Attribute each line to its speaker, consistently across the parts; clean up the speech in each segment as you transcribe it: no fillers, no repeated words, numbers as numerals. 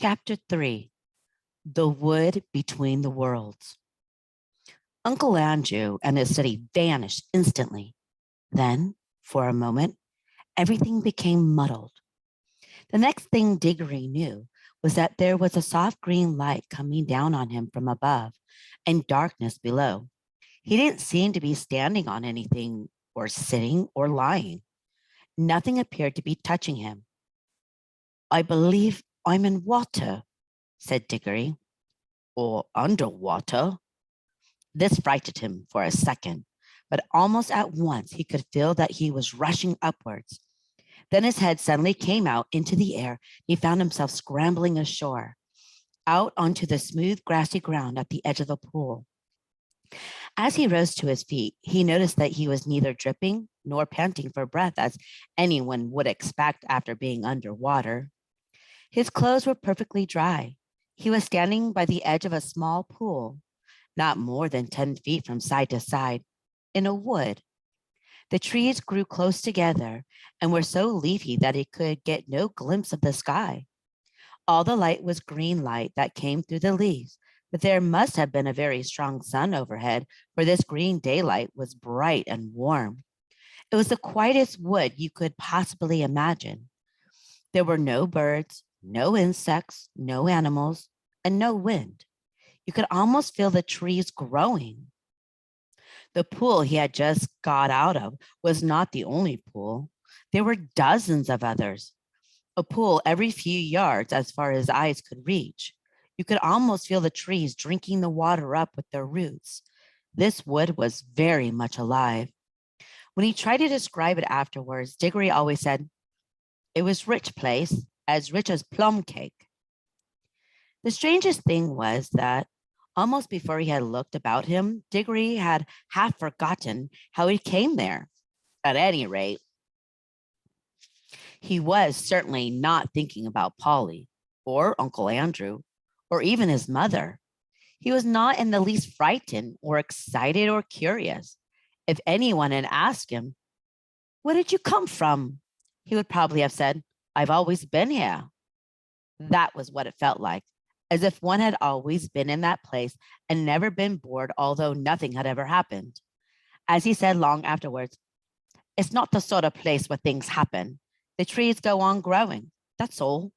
Speaker 1: Chapter 3. The Wood Between the Worlds. Uncle Andrew and his study vanished instantly. Then, for a moment, everything became muddled. The next thing Diggory knew was that there was a soft green light coming down on him from above and darkness below. He didn't seem to be standing on anything or sitting or lying. Nothing appeared to be touching him. "I believe I'm in water," said Diggory. "Or underwater." This frightened him for a second, but almost at once he could feel that he was rushing upwards. Then his head suddenly came out into the air. He found himself scrambling ashore, out onto the smooth, grassy ground at the edge of the pool. As he rose to his feet, he noticed that he was neither dripping nor panting for breath, as anyone would expect after being underwater. His clothes were perfectly dry. He was standing by the edge of a small pool, not more than 10 feet from side to side, in a wood. The trees grew close together and were so leafy that he could get no glimpse of the sky. All the light was green light that came through the leaves, but there must have been a very strong sun overhead, for this green daylight was bright and warm. It was the quietest wood you could possibly imagine. There were no birds, no insects, no animals, and no wind. You could almost feel the trees growing. The pool he had just got out of was not the only pool. There were dozens of others. A pool every few yards as far as eyes could reach. You could almost feel the trees drinking the water up with their roots. This wood was very much alive. When he tried to describe it afterwards, Diggory always said, "It was rich place, as rich as plum cake." The strangest thing was that almost before he had looked about him, Diggory had half forgotten how he came there. At any rate, he was certainly not thinking about Polly or Uncle Andrew or even his mother. He was not in the least frightened or excited or curious. If anyone had asked him, "Where did you come from?" he would probably have said, "I've always been here." That was what it felt like, as if one had always been in that place and never been bored, although nothing had ever happened. As he said long afterwards, "It's not the sort of place where things happen. The trees go on growing. That's all."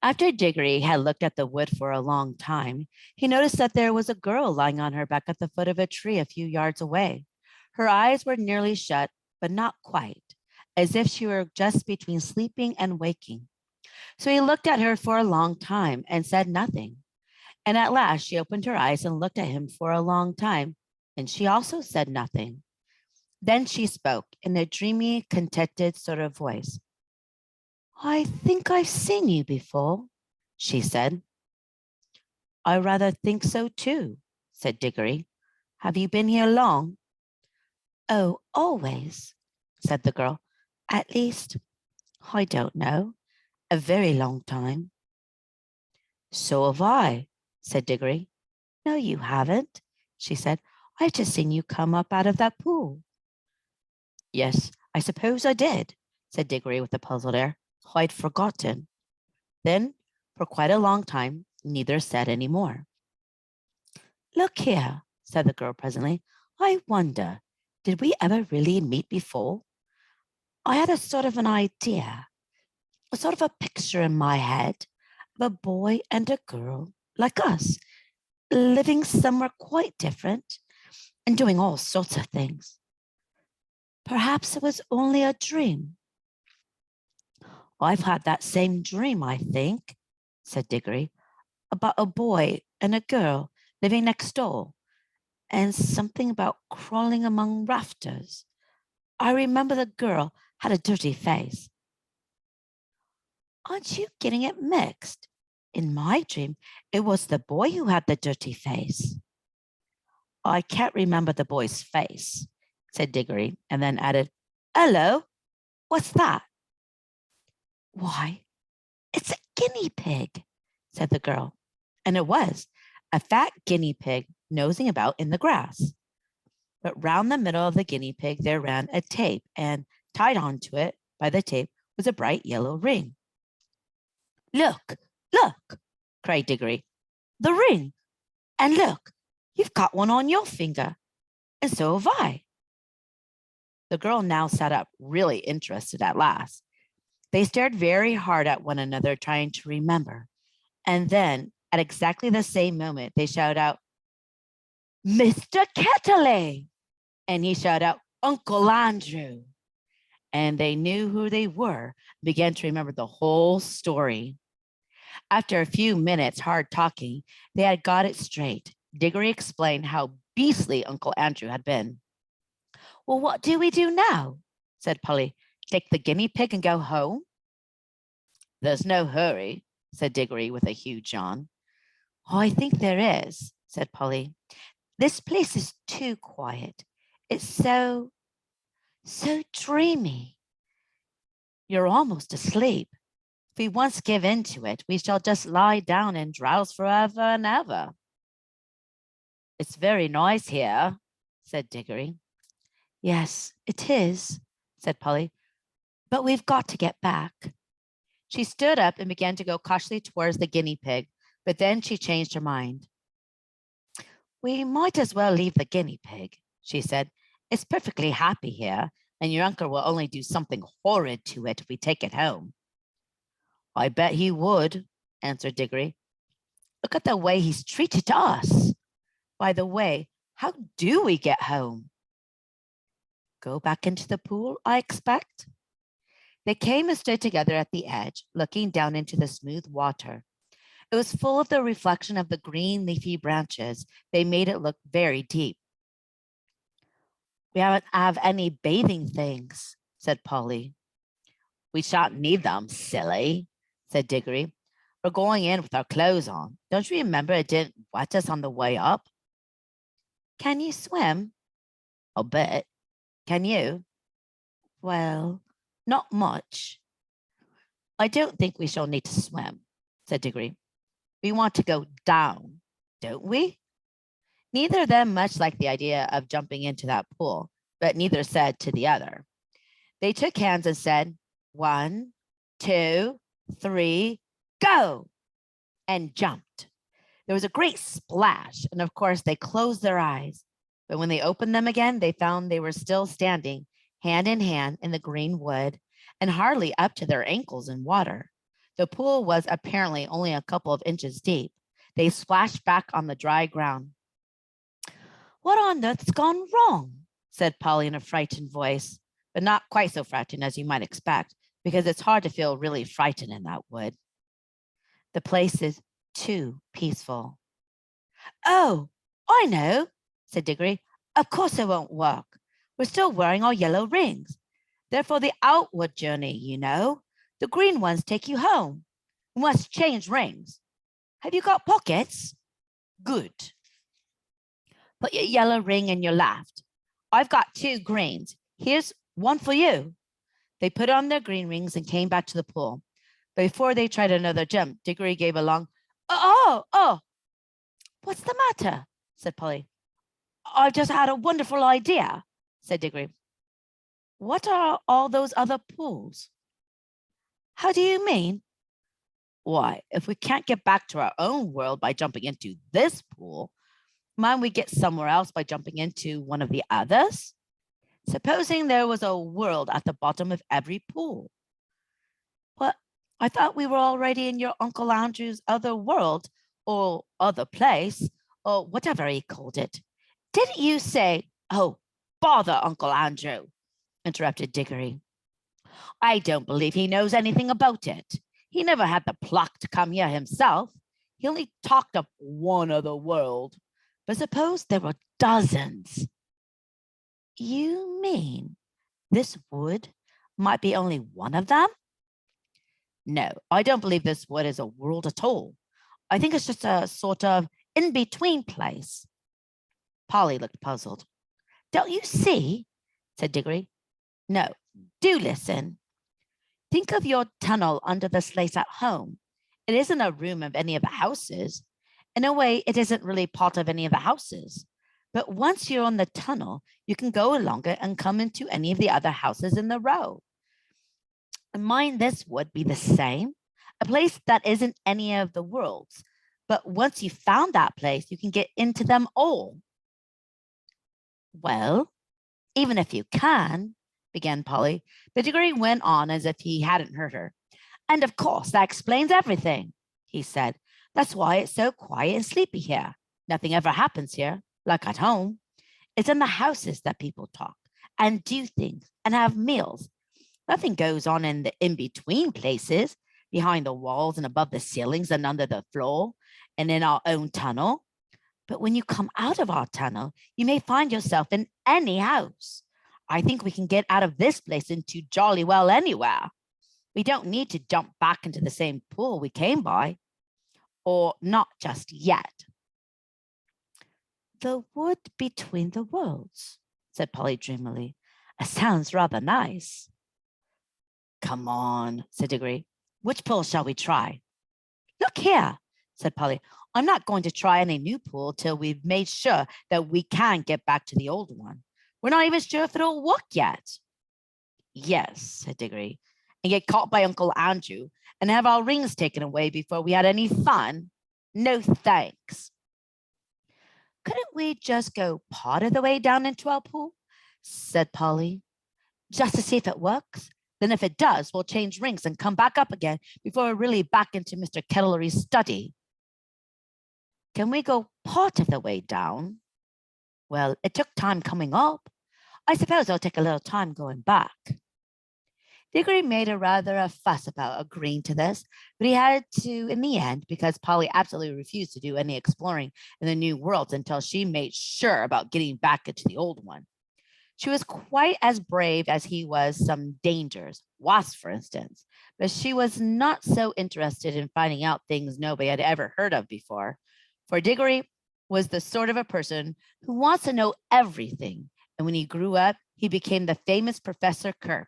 Speaker 1: After Diggory had looked at the wood for a long time, he noticed that there was a girl lying on her back at the foot of a tree a few yards away. Her eyes were nearly shut, but not quite, as if she were just between sleeping and waking. So he looked at her for a long time and said nothing. And at last she opened her eyes and looked at him for a long time, and she also said nothing. Then she spoke in a dreamy, contented sort of voice. "I think I've seen you before," she said. "I rather think so too," said Diggory. "Have you been here long?" "Oh, always," said the girl. "At least, I don't know, a very long time." "So have I," said Diggory. "No, you haven't," she said. "I've just seen you come up out of that pool." "Yes, I suppose I did," said Diggory with a puzzled air. "I'd forgotten." Then, for quite a long time, neither said any more. "Look here," said the girl presently. "I wonder, did we ever really meet before? I had a sort of an idea, a sort of a picture in my head of a boy and a girl like us, living somewhere quite different and doing all sorts of things. Perhaps it was only a dream." "I've had that same dream, I think," said Diggory, "about a boy and a girl living next door, and something about crawling among rafters. I remember the girl had a dirty face." "Aren't you getting it mixed? In my dream, it was the boy who had the dirty face." "I can't remember the boy's face," said Diggory, and then added, "Hello, what's that?" "Why, it's a guinea pig," said the girl. And it was a fat guinea pig nosing about in the grass. But round the middle of the guinea pig there ran a tape, and tied onto it by the tape was a bright yellow ring. Look, look, cried Diggory. The ring. And look, you've got one on your finger. And so have I. The girl now sat up, really interested at last. They stared very hard at one another, trying to remember. And then, at exactly the same moment, they shout out, Mr. Ketterley! And he shouted out, Uncle Andrew. And they knew who they were, began to remember the whole story. After a few minutes hard talking, they had got it straight. Diggory explained how beastly Uncle Andrew had been. Well, what do we do now? Said Polly. Take the guinea pig and go home? There's no hurry, said Diggory with a huge yawn. Oh, I think there is, said Polly. This place is too quiet. It's so dreamy. You're almost asleep. If we once give in to it, we shall just lie down and drowse forever and ever. It's very nice here, said Diggory. Yes, it is, said Polly, but we've got to get back. She stood up and began to go cautiously towards the guinea pig, but then she changed her mind. We might as well leave the guinea pig, she said. It's perfectly happy here, and your uncle will only do something horrid to it if we take it home. I bet he would, answered Diggory. Look at the way he's treated us. By the way, how do we get home? Go back into the pool, I expect. They came and stood together at the edge, looking down into the smooth water. It was full of the reflection of the green leafy branches. They made it look very deep. We haven't have any bathing things, said Polly. We shan't need them, silly, said Diggory. We're going in with our clothes on. Don't you remember it didn't wet us on the way up? Can you swim? A bit. Can you? Well, not much. I don't think we shall need to swim, said Diggory. We want to go down, don't we? Neither of them much liked the idea of jumping into that pool, but neither said to the other. They took hands and said, 1, 2, 3, go, and jumped. There was a great splash, and of course they closed their eyes. But when they opened them again, they found they were still standing hand in hand in the green wood and hardly up to their ankles in water. The pool was apparently only a couple of inches deep. They splashed back on the dry ground. What on earth's gone wrong? Said Polly in a frightened voice, but not quite so frightened as you might expect, because it's hard to feel really frightened in that wood. The place is too peaceful. Oh, I know, said Diggory. Of course it won't work. We're still wearing our yellow rings. They're for the outward journey, you know. The green ones take you home. We must change rings. Have you got pockets? Good. Put your yellow ring in your left. I've got 2 greens. Here's one for you. They put on their green rings and came back to the pool. Before they tried another jump, Diggory gave a long, oh. What's the matter? Said Polly. I've just had a wonderful idea, said Diggory. What are all those other pools? How do you mean? Why, if we can't get back to our own world by jumping into this pool, might we get somewhere else by jumping into one of the others? Supposing there was a world at the bottom of every pool. But I thought we were already in your Uncle Andrew's other world, or other place, or whatever he called it. Didn't you say, oh, bother Uncle Andrew, interrupted Diggory. I don't believe he knows anything about it. He never had the pluck to come here himself. He only talked of one other world. But suppose there were dozens. You mean this wood might be only one of them? No, I don't believe this wood is a world at all. I think it's just a sort of in-between place. Polly looked puzzled. Don't you see? Said Diggory. No, do listen. Think of your tunnel under the slates at home. It isn't a room of any of the houses. In a way, it isn't really part of any of the houses. But once you're on the tunnel, you can go along it and come into any of the other houses in the row. And might this would be the same? a place that isn't any of the world's. But once you found that place, you can get into them all. Well, even if you can, began Polly, but Diggory went on as if he hadn't heard her. And of course, that explains everything, he said. That's why it's so quiet and sleepy here. Nothing ever happens here, like at home. It's in the houses that people talk and do things and have meals. Nothing goes on in the in-between places, behind the walls and above the ceilings and under the floor and in our own tunnel. But when you come out of our tunnel, you may find yourself in any house. I think we can get out of this place into jolly well anywhere. We don't need to jump back into the same pool we came by, or not just yet. The wood between the worlds, said Polly dreamily. Sounds rather nice. Come on, said Diggory. Which pool shall we try? Look here, said Polly. I'm not going to try any new pool till we've made sure that we can get back to the old one. We're not even sure if it'll work yet. Yes, said Diggory, and get caught by Uncle Andrew and have our rings taken away before we had any fun? No thanks. Couldn't we just go part of the way down into our pool? Said Polly. Just to see if it works? Then if it does, we'll change rings and come back up again before we're really back into Mr. Kettlery's study. Can we go part of the way down? Well, it took time coming up. I suppose it'll take a little time going back. Diggory made a fuss about agreeing to this, but he had to in the end because Polly absolutely refused to do any exploring in the new worlds until she made sure about getting back into the old one. She was quite as brave as he was some dangers, wasps, for instance, but she was not so interested in finding out things nobody had ever heard of before. For Diggory was the sort of a person who wants to know everything, and when he grew up, he became the famous Professor Kirk,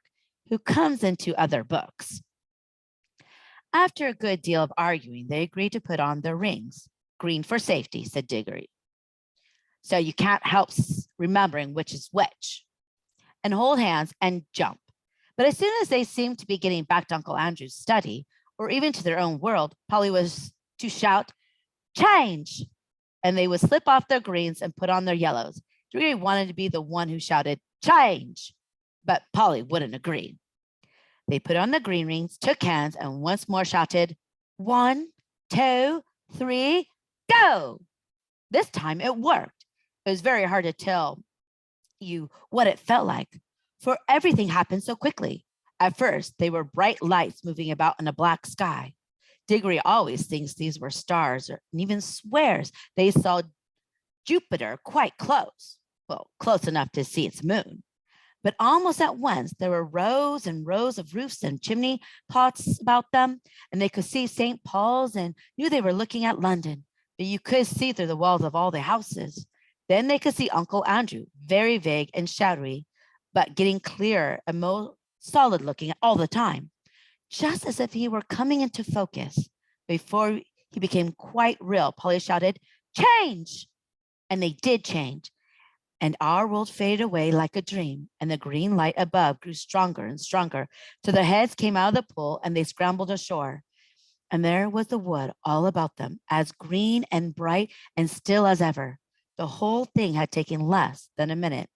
Speaker 1: who comes into other books. After a good deal of arguing, they agreed to put on their rings. Green for safety, said Diggory. So you can't help remembering which is which. And hold hands and jump. But as soon as they seemed to be getting back to Uncle Andrew's study, or even to their own world, Polly was to shout, change! And they would slip off their greens and put on their yellows. Diggory wanted to be the one who shouted, change! But Polly wouldn't agree. They put on the green rings, took hands, and once more shouted, 1, 2, 3, go! This time it worked. It was very hard to tell you what it felt like, for everything happened so quickly. At first, they were bright lights moving about in a black sky. Diggory always thinks these were stars, and even swears they saw Jupiter quite close. Well, close enough to see its moon. But almost at once, there were rows and rows of roofs and chimney pots about them, and they could see St. Paul's and knew they were looking at London, but you could see through the walls of all the houses. Then they could see Uncle Andrew, very vague and shadowy, but getting clearer and more solid looking all the time, just as if he were coming into focus. Before he became quite real, Polly shouted, change! And they did change. And our world faded away like a dream, and the green light above grew stronger and stronger, till their heads came out of the pool and they scrambled ashore. And there was the wood all about them, as green and bright and still as ever. The whole thing had taken less than a minute.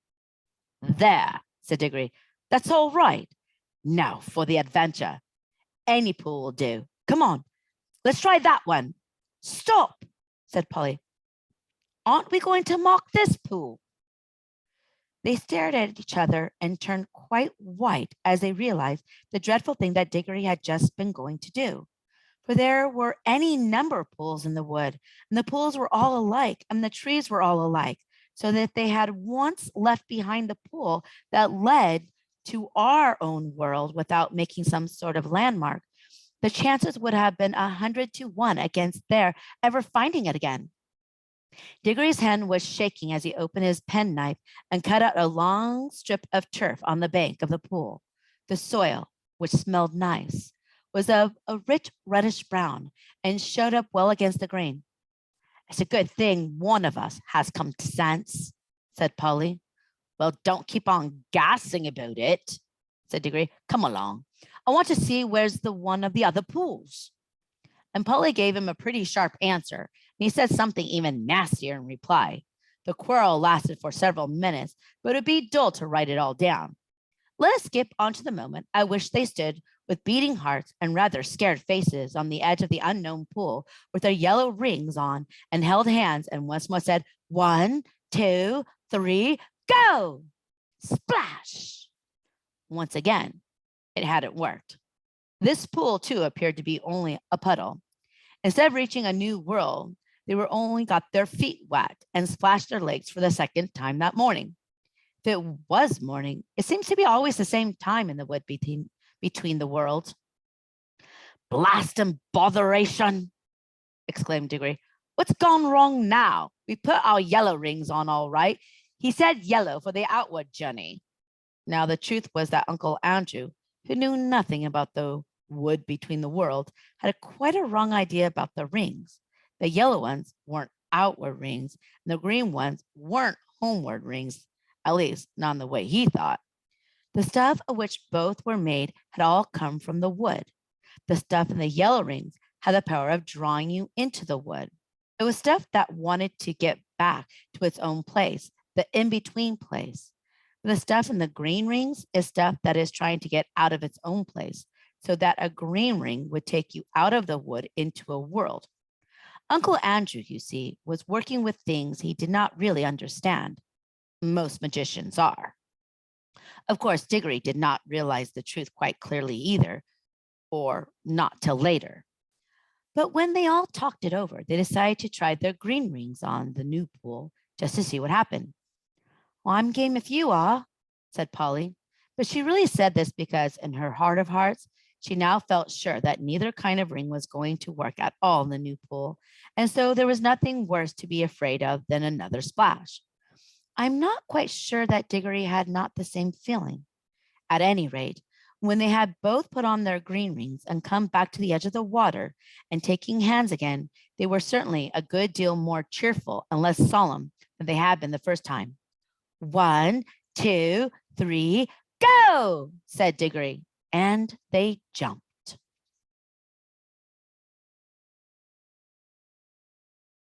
Speaker 1: There, said Diggory, that's all right. Now for the adventure. Any pool will do. Come on, let's try that one. Stop, said Polly. Aren't we going to mock this pool? They stared at each other and turned quite white as they realized the dreadful thing that Diggory had just been going to do. For there were any number of pools in the wood, and the pools were all alike, and the trees were all alike, so that if they had once left behind the pool that led to our own world without making some sort of landmark, the chances would have been 100 to 1 against their ever finding it again. Diggory's hand was shaking as he opened his penknife and cut out a long strip of turf on the bank of the pool. The soil, which smelled nice, was of a rich reddish brown and showed up well against the green. It's a good thing one of us has come to sense, said Polly. Well, don't keep on gassing about it, said Diggory. Come along. I want to see where's the one of the other pools. and Polly gave him a pretty sharp answer, and he said something even nastier in reply. The quarrel lasted for several minutes, but it would be dull to write it all down. Let us skip on to the moment at which they stood with beating hearts and rather scared faces on the edge of the unknown pool with their yellow rings on and held hands and once more said, 1, 2, 3, go! Splash! Once again, it hadn't worked. This pool, too, appeared to be only a puddle. Instead of reaching a new world, they were only got their feet wet and splashed their legs for the second time that morning. If it was morning, it seems to be always the same time in the wood between the worlds. Blast and botheration, exclaimed Diggory. What's gone wrong now? We put our yellow rings on all right. He said yellow for the outward journey. Now the truth was that Uncle Andrew, who knew nothing about the wood between the worlds, had quite a wrong idea about the rings. The yellow ones weren't outward rings, and the green ones weren't homeward rings, at least not in the way he thought. The stuff of which both were made had all come from the wood. The stuff in the yellow rings had the power of drawing you into the wood. It was stuff that wanted to get back to its own place, the in-between place. The stuff in the green rings is stuff that is trying to get out of its own place, so that a green ring would take you out of the wood into a world. Uncle Andrew, you see, was working with things he did not really understand. Most magicians are. Of course, Diggory did not realize the truth quite clearly either, or not till later. But when they all talked it over, they decided to try their green rings on the new pool just to see what happened. Well, I'm game if you are, said Polly. But she really said this because in her heart of hearts, she now felt sure that neither kind of ring was going to work at all in the new pool, and so there was nothing worse to be afraid of than another splash. I'm not quite sure that Diggory had not the same feeling. At any rate, when they had both put on their green rings and come back to the edge of the water and taking hands again, they were certainly a good deal more cheerful and less solemn than they had been the first time. 1, 2, 3, go, said Diggory, and they jumped.